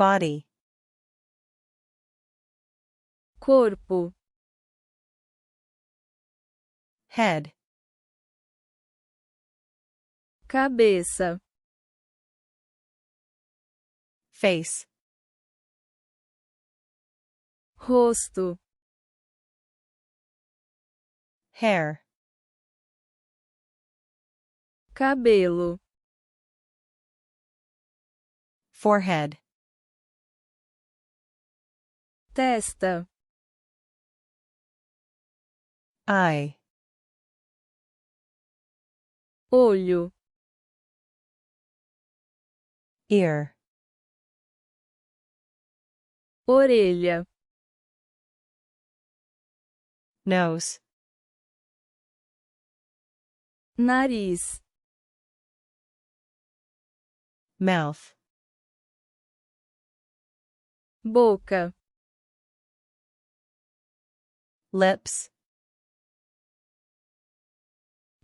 Body. Corpo. Head. Cabeça. Face. Rosto. Hair. Cabelo. Forehead. Testa. Eye. Olho. Ear. Orelha. Nose. Nariz. Mouth. Boca. Lips.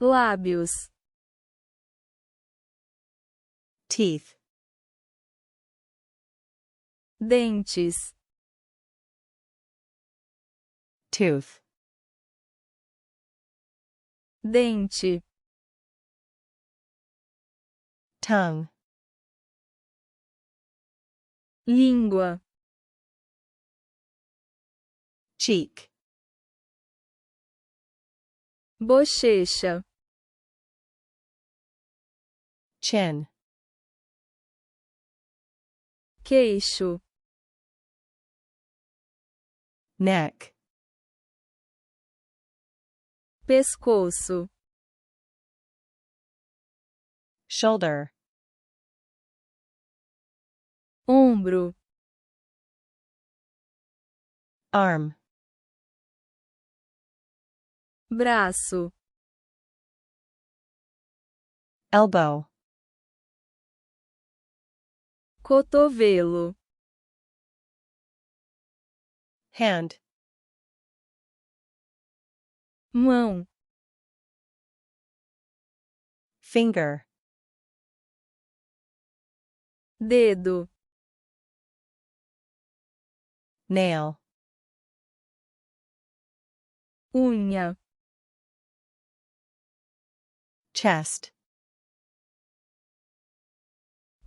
Lábios. Teeth. Dentes. Tooth. Dente. Tongue. Língua. Cheek. Bochecha. Chin. Queixo. Neck. Pescoço. Shoulder. Ombro. Arm. Braço. Elbow. Cotovelo. Hand. Mão. Finger. Dedo. Nail. Unha. Chest.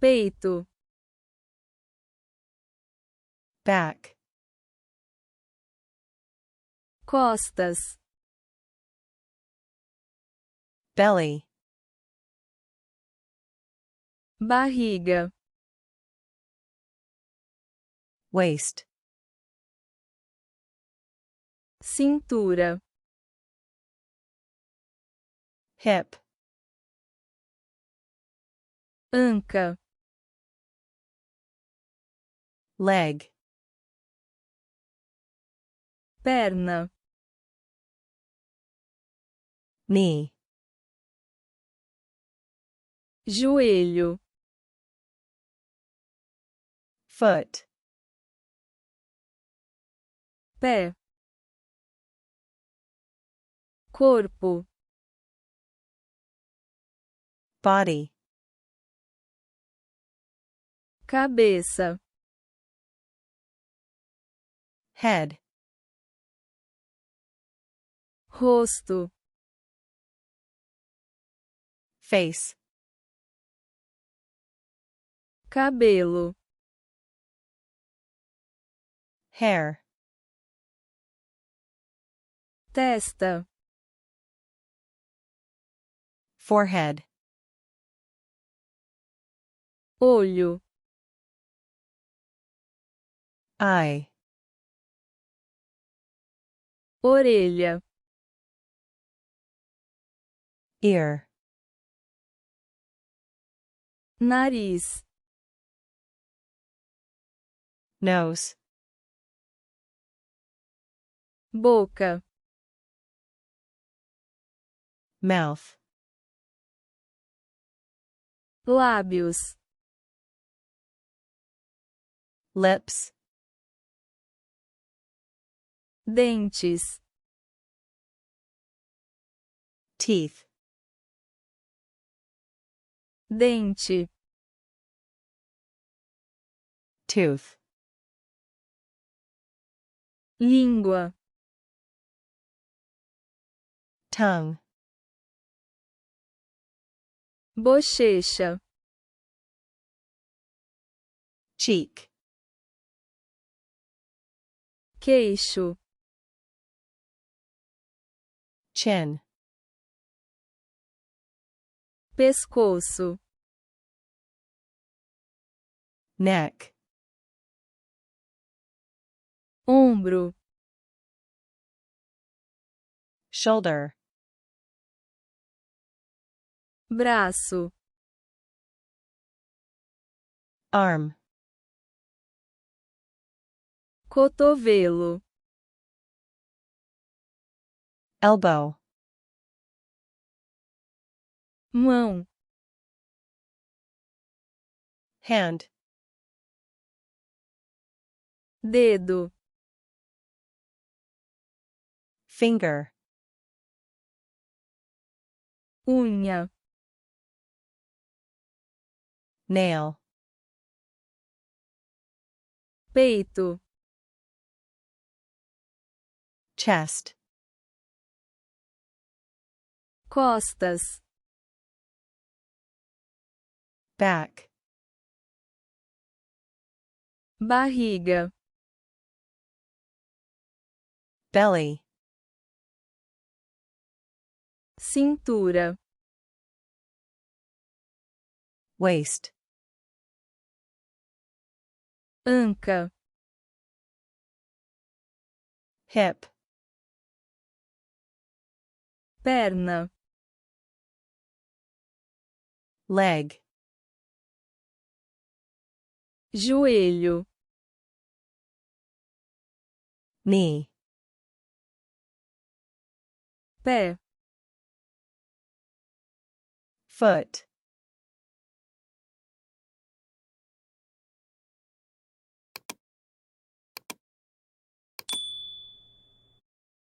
Peito. Back. Costas. Belly. Barriga. Waist. Cintura. Hip. Anca. Leg. Perna. Knee. Joelho. Foot. Pé. Corpo. Body. Cabeça. Head. Rosto. Face. Cabelo. Hair. Testa. Forehead. Olho. Eye. Orelha. Ear. Nariz. Nose. Boca. Mouth. Lábios. Lips. Dentes. Teeth. Dente. Tooth. língua, Tongue. bochecha, Cheek. queixo, Chin. pescoço, Neck. ombro, Shoulder. braço, Arm. cotovelo, Elbow. mão, Hand. dedo, Finger. unha, Nail. peito, Chest. costas, Back. barriga, Belly. cintura, Waist. anca, Hip. perna, Leg. joelho, Knee. pé, Foot.